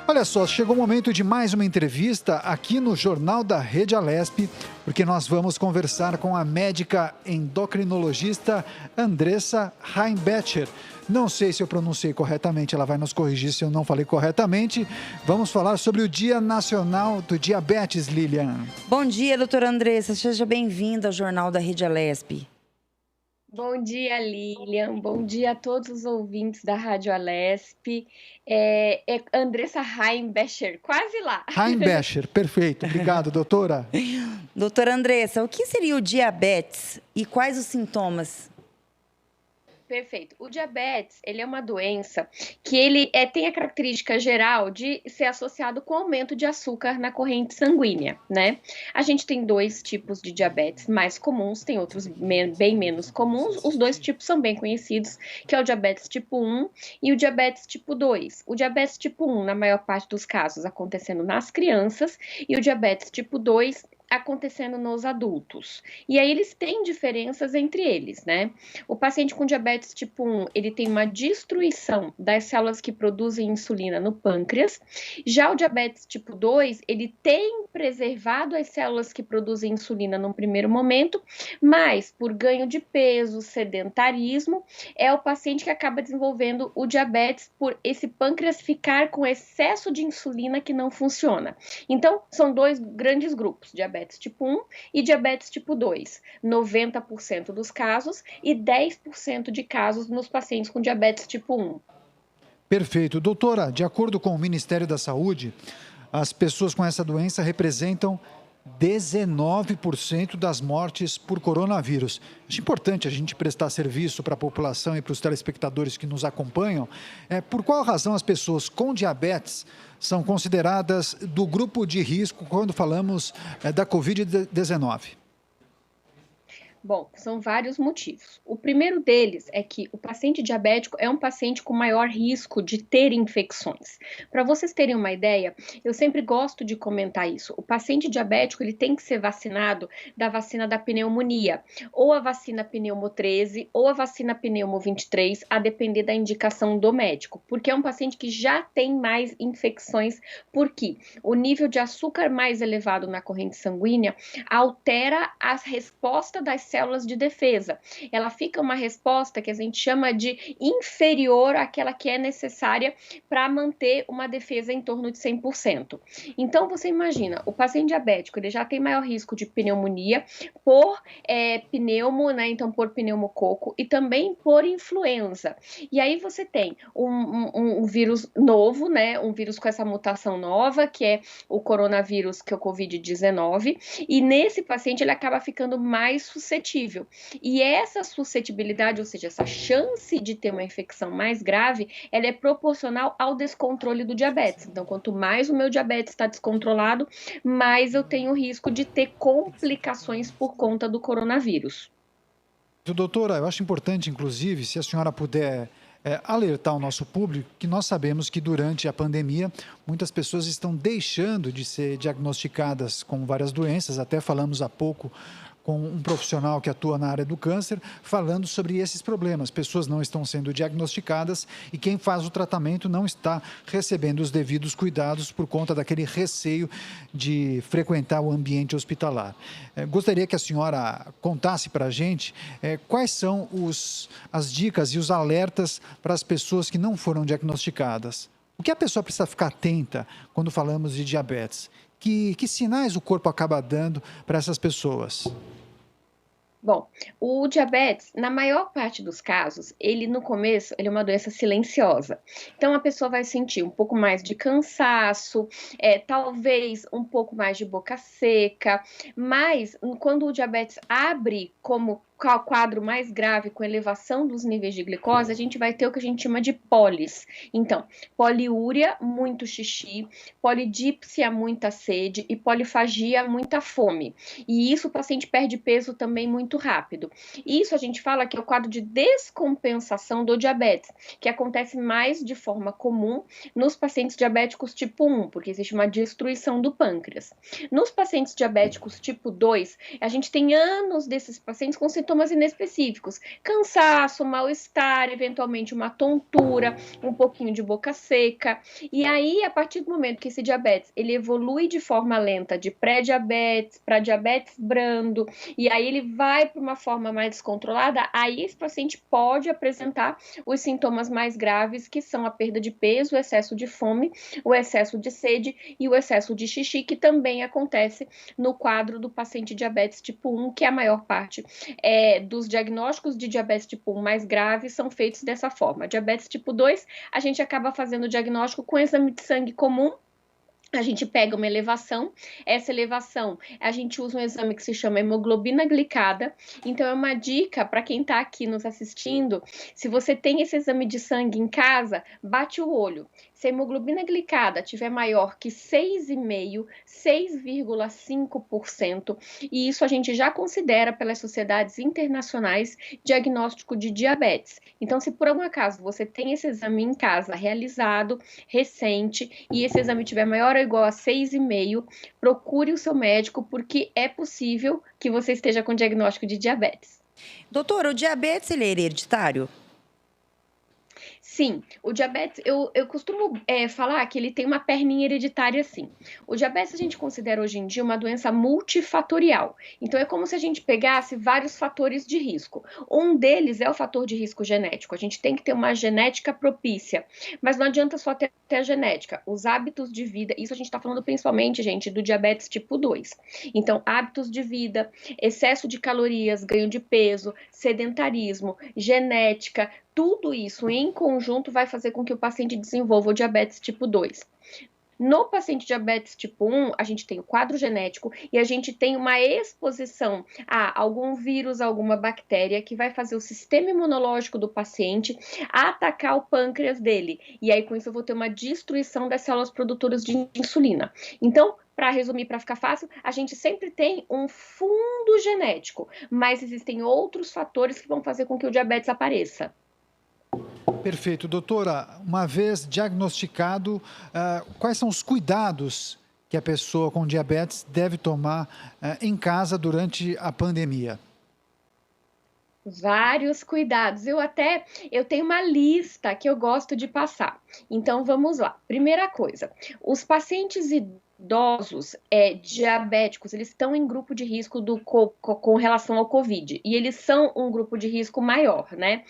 Olha só, chegou o momento de mais uma entrevista aqui no Jornal da Rede Alesp, porque nós vamos conversar com a médica endocrinologista Andressa Heimbecher. Não sei se eu pronunciei corretamente, ela vai nos corrigir se eu não falei corretamente. Vamos falar sobre o Dia Nacional do Diabetes, Lilian. Bom dia, doutora Andressa. Seja bem-vinda ao Jornal da Rede Alesp. Bom dia, Lilian. Bom dia a todos os ouvintes da Rádio Alesp. É Andressa Heimbecher, quase lá. Heimbecher, perfeito. Obrigado, doutora. Doutora Andressa, o que seria o diabetes e quais os sintomas? Perfeito. O diabetes, ele é uma doença que ele tem a característica geral de ser associado com aumento de açúcar na corrente sanguínea, né? A gente tem dois tipos de diabetes mais comuns, tem outros bem menos comuns. Os dois tipos são bem conhecidos, que é o diabetes tipo 1 e o diabetes tipo 2. O diabetes tipo 1, na maior parte dos casos, acontecendo nas crianças, e o diabetes tipo 2 acontecendo nos adultos. E aí eles têm diferenças entre eles, né? O paciente com diabetes tipo 1, ele tem uma destruição das células que produzem insulina no pâncreas. Já o diabetes tipo 2, ele tem preservado as células que produzem insulina num primeiro momento, mas por ganho de peso, sedentarismo, é o paciente que acaba desenvolvendo o diabetes por esse pâncreas ficar com excesso de insulina que não funciona. Então, são dois grandes grupos, diabetes tipo 1 e diabetes tipo 2, 90% dos casos e 10% de casos nos pacientes com diabetes tipo 1. Perfeito. Doutora, de acordo com o Ministério da Saúde, as pessoas com essa doença representam 19% das mortes por coronavírus. Acho importante a gente prestar serviço para a população e para os telespectadores que nos acompanham. Por qual razão as pessoas com diabetes são consideradas do grupo de risco quando falamos da Covid-19? Bom, são vários motivos. O primeiro deles é que o paciente diabético é um paciente com maior risco de ter infecções. Para vocês terem uma ideia, eu sempre gosto de comentar isso. O paciente diabético, ele tem que ser vacinado da vacina da pneumonia, ou a vacina pneumo 13, ou a vacina pneumo 23, a depender da indicação do médico, porque é um paciente que já tem mais infecções, porque o nível de açúcar mais elevado na corrente sanguínea altera a resposta das células de defesa. Ela fica uma resposta que a gente chama de inferior àquela que é necessária para manter uma defesa em torno de 100%. Então, você imagina, o paciente diabético, ele já tem maior risco de pneumonia por pneumo, né? Então, por pneumococo e também por influenza. E aí você tem um vírus novo, né? Um vírus com essa mutação nova, que é o coronavírus, que é o Covid-19, e nesse paciente ele acaba ficando mais suscetível. E essa suscetibilidade, ou seja, essa chance de ter uma infecção mais grave, ela é proporcional ao descontrole do diabetes. Então, quanto mais o meu diabetes está descontrolado, mais eu tenho risco de ter complicações por conta do coronavírus. Doutora, eu acho importante, inclusive, se a senhora puder alertar o nosso público, que nós sabemos que durante a pandemia muitas pessoas estão deixando de ser diagnosticadas com várias doenças. Até falamos há pouco com um profissional que atua na área do câncer, falando sobre esses problemas. Pessoas não estão sendo diagnosticadas e quem faz o tratamento não está recebendo os devidos cuidados por conta daquele receio de frequentar o ambiente hospitalar. Gostaria que a senhora contasse para a gente quais são as dicas e os alertas para as pessoas que não foram diagnosticadas. O que a pessoa precisa ficar atenta quando falamos de diabetes? Que sinais o corpo acaba dando para essas pessoas? Bom, o diabetes, na maior parte dos casos, ele no começo, ele é uma doença silenciosa. Então, a pessoa vai sentir um pouco mais de cansaço, talvez um pouco mais de boca seca, mas quando o diabetes abre como quadro mais grave, com elevação dos níveis de glicose, a gente vai ter o que a gente chama de polis. Então, poliúria, muito xixi, polidípsia, muita sede e polifagia, muita fome. E isso o paciente perde peso também muito rápido. Isso a gente fala que é o quadro de descompensação do diabetes, que acontece mais de forma comum nos pacientes diabéticos tipo 1, porque existe uma destruição do pâncreas. Nos pacientes diabéticos tipo 2, a gente tem anos desses pacientes com sintomas inespecíficos. Cansaço, mal-estar, eventualmente uma tontura, um pouquinho de boca seca. E aí, a partir do momento que esse diabetes ele evolui de forma lenta, de pré-diabetes para diabetes brando, e aí ele vai para uma forma mais descontrolada, aí esse paciente pode apresentar os sintomas mais graves, que são a perda de peso, o excesso de fome, o excesso de sede e o excesso de xixi, que também acontece no quadro do paciente diabetes tipo 1, que é a maior parte dos diagnósticos de diabetes tipo 1 mais graves são feitos dessa forma. Diabetes tipo 2, a gente acaba fazendo o diagnóstico com exame de sangue comum. A gente pega uma elevação, essa elevação, a gente usa um exame que se chama hemoglobina glicada. Então, é uma dica para quem está aqui nos assistindo: se você tem esse exame de sangue em casa, bate o olho. Se a hemoglobina glicada tiver maior que 6,5%, 6,5%, e isso a gente já considera pelas sociedades internacionais diagnóstico de diabetes. Então, se por algum acaso você tem esse exame em casa realizado, recente, e esse exame tiver maior ou igual a 6,5, procure o seu médico, porque é possível que você esteja com diagnóstico de diabetes. Doutora, o diabetes ele é hereditário? Sim, o diabetes, eu costumo falar que ele tem uma perninha hereditária, sim. O diabetes a gente considera hoje em dia uma doença multifatorial. Então, é como se a gente pegasse vários fatores de risco. Um deles é o fator de risco genético. A gente tem que ter uma genética propícia. Mas não adianta só ter a genética. Os hábitos de vida, isso a gente está falando principalmente, gente, do diabetes tipo 2. Então, hábitos de vida, excesso de calorias, ganho de peso, sedentarismo, genética, tudo isso em conjunto vai fazer com que o paciente desenvolva o diabetes tipo 2. No paciente diabetes tipo 1, a gente tem o quadro genético e a gente tem uma exposição a algum vírus, alguma bactéria que vai fazer o sistema imunológico do paciente atacar o pâncreas dele. E aí, com isso, eu vou ter uma destruição das células produtoras de insulina. Então, para resumir, para ficar fácil, a gente sempre tem um fundo genético, mas existem outros fatores que vão fazer com que o diabetes apareça. Perfeito. Doutora, uma vez diagnosticado, quais são os cuidados que a pessoa com diabetes deve tomar em casa durante a pandemia? Vários cuidados. Eu tenho uma lista que eu gosto de passar. Então, vamos lá. Primeira coisa, os pacientes idosos diabéticos, eles estão em grupo de risco com relação ao Covid, e eles são um grupo de risco maior, né?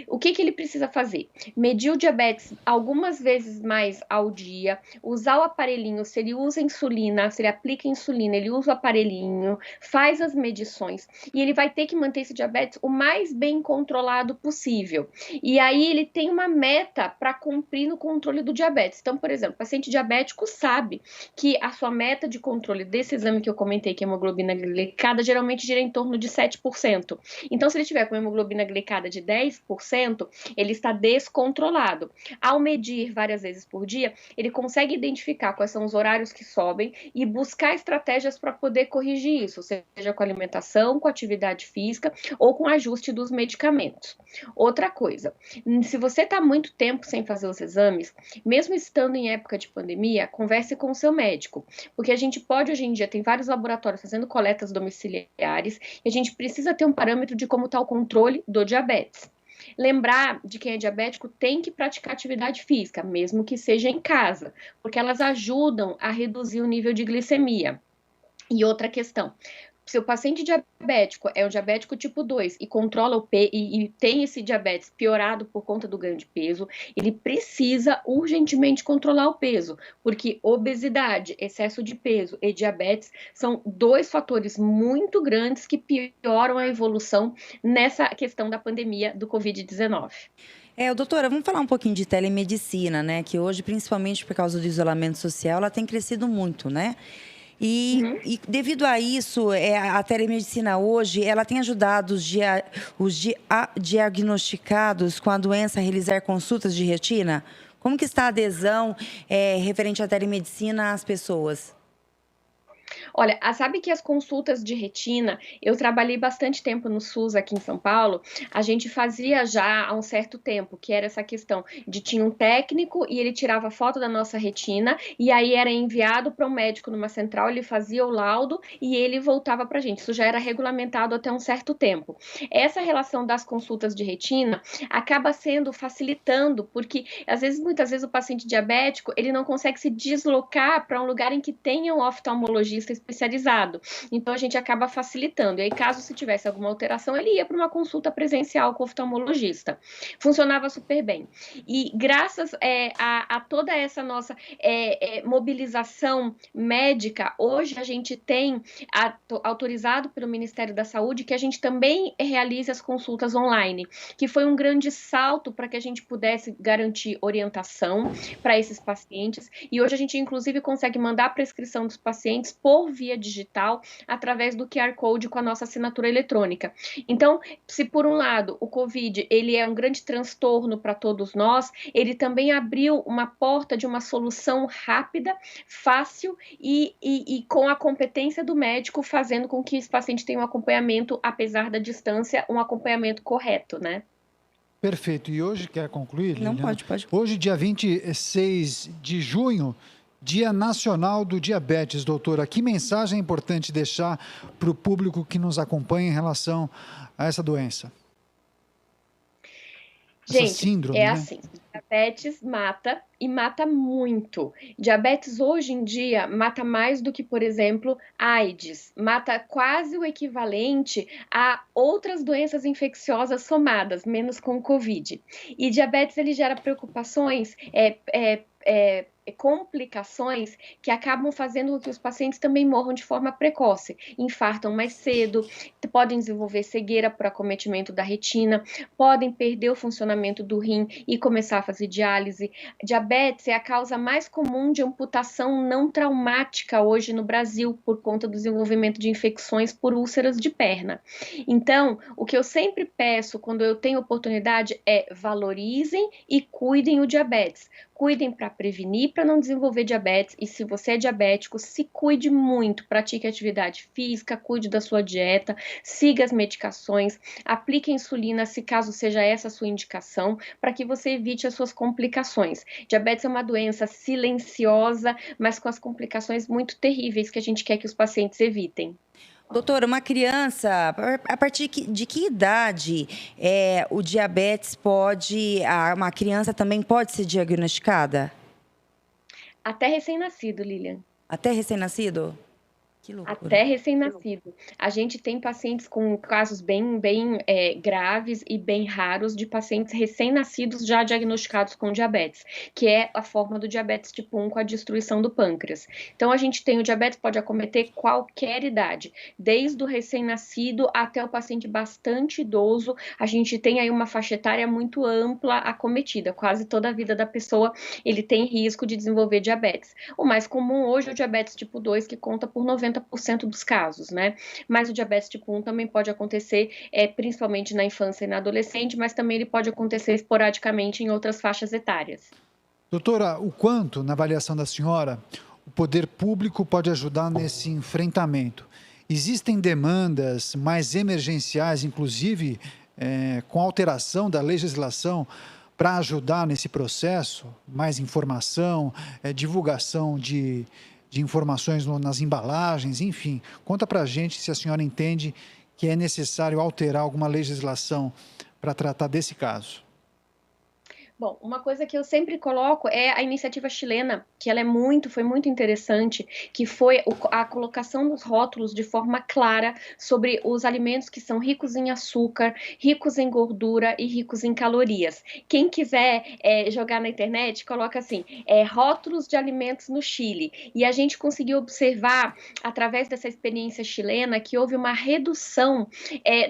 O que ele precisa fazer? Medir o diabetes algumas vezes mais ao dia, usar o aparelhinho, se ele usa insulina, se ele aplica insulina, ele usa o aparelhinho, faz as medições, e ele vai ter que manter esse diabetes o mais bem controlado possível. E aí ele tem uma meta para cumprir no controle do diabetes. Então, por exemplo, o paciente diabético sabe que a sua meta de controle desse exame que eu comentei, que é a hemoglobina glicada, geralmente gira em torno de 7%. Então, se ele tiver com hemoglobina glicada de 10%, ele está descontrolado. Ao medir várias vezes por dia, ele consegue identificar quais são os horários que sobem e buscar estratégias para poder corrigir isso, seja com alimentação, com atividade física ou com ajuste dos medicamentos. Outra coisa, se você está muito tempo sem fazer os exames, mesmo estando em época de pandemia, converse com o seu médico, porque a gente pode, hoje em dia, tem vários laboratórios fazendo coletas domiciliares e a gente precisa ter um parâmetro de como está o controle do diabetes. Lembrar de quem é diabético tem que praticar atividade física, mesmo que seja em casa, porque elas ajudam a reduzir o nível de glicemia. E outra questão, se o paciente diabético é um diabético tipo 2 e controla e tem esse diabetes piorado por conta do ganho de peso, ele precisa urgentemente controlar o peso, porque obesidade, excesso de peso e diabetes são dois fatores muito grandes que pioram a evolução nessa questão da pandemia do Covid-19. Doutora, vamos falar um pouquinho de telemedicina, né? Que hoje, principalmente por causa do isolamento social, ela tem crescido muito, né? E devido a isso, a telemedicina hoje, ela tem ajudado os diagnosticados com a doença a realizar consultas de rotina? Como que está a adesão referente à telemedicina às pessoas? Olha, sabe que as consultas de retina, eu trabalhei bastante tempo no SUS aqui em São Paulo, a gente fazia já há um certo tempo, que era essa questão de tinha um técnico e ele tirava foto da nossa retina e aí era enviado para um médico numa central, ele fazia o laudo e ele voltava para a gente. Isso já era regulamentado até um certo tempo. Essa relação das consultas de retina acaba sendo facilitando, porque muitas vezes o paciente diabético, ele não consegue se deslocar para um lugar em que tenha um oftalmologista especializado. Então a gente acaba facilitando. E aí, caso se tivesse alguma alteração, ele ia para uma consulta presencial com o oftalmologista. Funcionava super bem. E graças a toda essa nossa mobilização médica, hoje a gente tem autorizado pelo Ministério da Saúde que a gente também realize as consultas online, que foi um grande salto para que a gente pudesse garantir orientação para esses pacientes. E hoje a gente, inclusive, consegue mandar a prescrição dos pacientes por via digital, através do QR Code com a nossa assinatura eletrônica. Então, se por um lado o COVID ele é um grande transtorno para todos nós, ele também abriu uma porta de uma solução rápida, fácil e com a competência do médico, fazendo com que esse paciente tenha um acompanhamento, apesar da distância, um acompanhamento correto, né? Perfeito. E hoje, quer concluir, Não, Liliana? pode. Hoje, dia 26 de junho, Dia Nacional do Diabetes, doutora. Que mensagem é importante deixar para o público que nos acompanha em relação a essa doença? Essa Gente, síndrome, é né? assim, diabetes mata e mata muito. Diabetes hoje em dia mata mais do que, por exemplo, AIDS. Mata quase o equivalente a outras doenças infecciosas somadas, menos com o Covid. E diabetes ele gera preocupações, complicações que acabam fazendo com que os pacientes também morram de forma precoce, infartam mais cedo, podem desenvolver cegueira por acometimento da retina, podem perder o funcionamento do rim e começar a fazer diálise. Diabetes é a causa mais comum de amputação não traumática hoje no Brasil, por conta do desenvolvimento de infecções por úlceras de perna. Então, o que eu sempre peço quando eu tenho oportunidade é valorizem e cuidem o diabetes. Cuidem para prevenir, para não desenvolver diabetes. E se você é diabético, se cuide muito. Pratique atividade física, cuide da sua dieta, siga as medicações, aplique insulina se caso seja essa a sua indicação, para que você evite as suas complicações. Diabetes é uma doença silenciosa, mas com as complicações muito terríveis que a gente quer que os pacientes evitem. Doutora, uma criança, a partir de que idade o diabetes uma criança também pode ser diagnosticada? Até recém-nascido, Lilian. Até recém-nascido? Que loucura. Até recém-nascido. A gente tem pacientes com casos bem graves e bem raros de pacientes recém-nascidos já diagnosticados com diabetes, que é a forma do diabetes tipo 1 com a destruição do pâncreas. Então, a gente tem o diabetes, pode acometer qualquer idade, desde o recém-nascido até o paciente bastante idoso. A gente tem aí uma faixa etária muito ampla acometida, quase toda a vida da pessoa ele tem risco de desenvolver diabetes. O mais comum hoje é o diabetes tipo 2, que conta por 90% dos casos, né? Mas o diabetes tipo 1 também pode acontecer, principalmente na infância e na adolescente, mas também ele pode acontecer esporadicamente em outras faixas etárias. Doutora, o quanto, na avaliação da senhora, o poder público pode ajudar nesse enfrentamento? Existem demandas mais emergenciais, inclusive com alteração da legislação, para ajudar nesse processo? Mais informação, divulgação de informações nas embalagens, enfim. Conta para a gente se a senhora entende que é necessário alterar alguma legislação para tratar desse caso. Bom, uma coisa que eu sempre coloco é a iniciativa chilena, que ela foi muito interessante, que foi a colocação dos rótulos de forma clara sobre os alimentos que são ricos em açúcar, ricos em gordura e ricos em calorias. Quem quiser jogar na internet, coloca assim, rótulos de alimentos no Chile. E a gente conseguiu observar, através dessa experiência chilena, que houve uma redução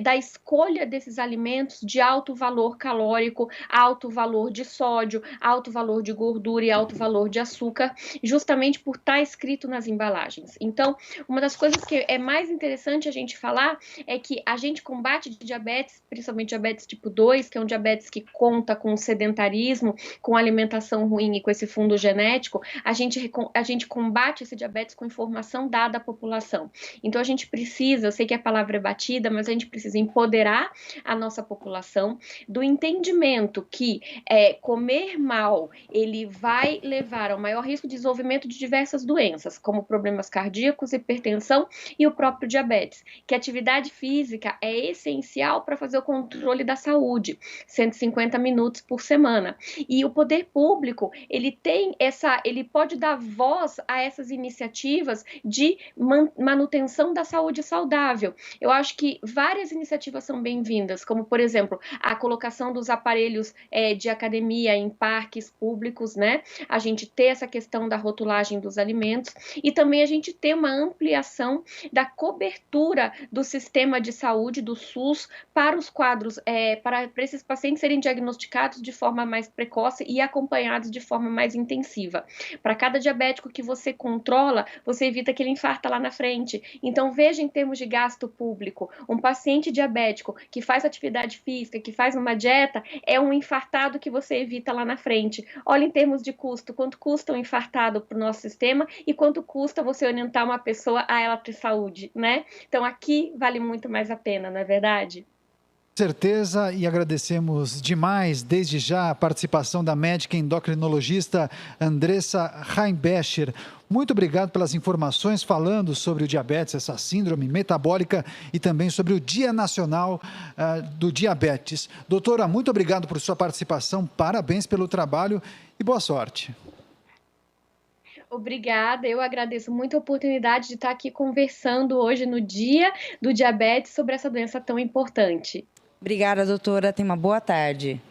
da escolha desses alimentos de alto valor calórico, alto valor de de sódio, alto valor de gordura e alto valor de açúcar, justamente por estar escrito nas embalagens. Então, uma das coisas que é mais interessante a gente falar é que a gente combate diabetes, principalmente diabetes tipo 2, que é um diabetes que conta com sedentarismo, com alimentação ruim e com esse fundo genético, a gente combate esse diabetes com informação dada à população. Então, a gente precisa, eu sei que a palavra é batida, mas a gente precisa empoderar a nossa população do entendimento que comer mal, ele vai levar ao maior risco de desenvolvimento de diversas doenças, como problemas cardíacos, hipertensão e o próprio diabetes, que a atividade física é essencial para fazer o controle da saúde, 150 minutos por semana. E o poder público, ele pode dar voz a essas iniciativas de manutenção da saúde saudável. Eu acho que várias iniciativas são bem-vindas, como, por exemplo, a colocação dos aparelhos de academia em parques públicos, né? A gente ter essa questão da rotulagem dos alimentos e também a gente ter uma ampliação da cobertura do sistema de saúde, do SUS, para os quadros, para esses pacientes serem diagnosticados de forma mais precoce e acompanhados de forma mais intensiva. Para cada diabético que você controla, você evita que ele infarta lá na frente. Então, veja em termos de gasto público, um paciente diabético que faz atividade física, que faz uma dieta, é um infartado que você evita lá na frente. Olha em termos de custo, quanto custa um infartado para o nosso sistema e quanto custa você orientar uma pessoa a ela ter saúde, né? Então, aqui vale muito mais a pena, não é verdade? Certeza, e agradecemos demais, desde já, a participação da médica endocrinologista Andressa Heimbecher. Muito obrigado pelas informações falando sobre o diabetes, essa síndrome metabólica e também sobre o Dia Nacional do Diabetes. Doutora, muito obrigado por sua participação, parabéns pelo trabalho e boa sorte. Obrigada, eu agradeço muito a oportunidade de estar aqui conversando hoje no Dia do Diabetes sobre essa doença tão importante. Obrigada, doutora. Tenha uma boa tarde.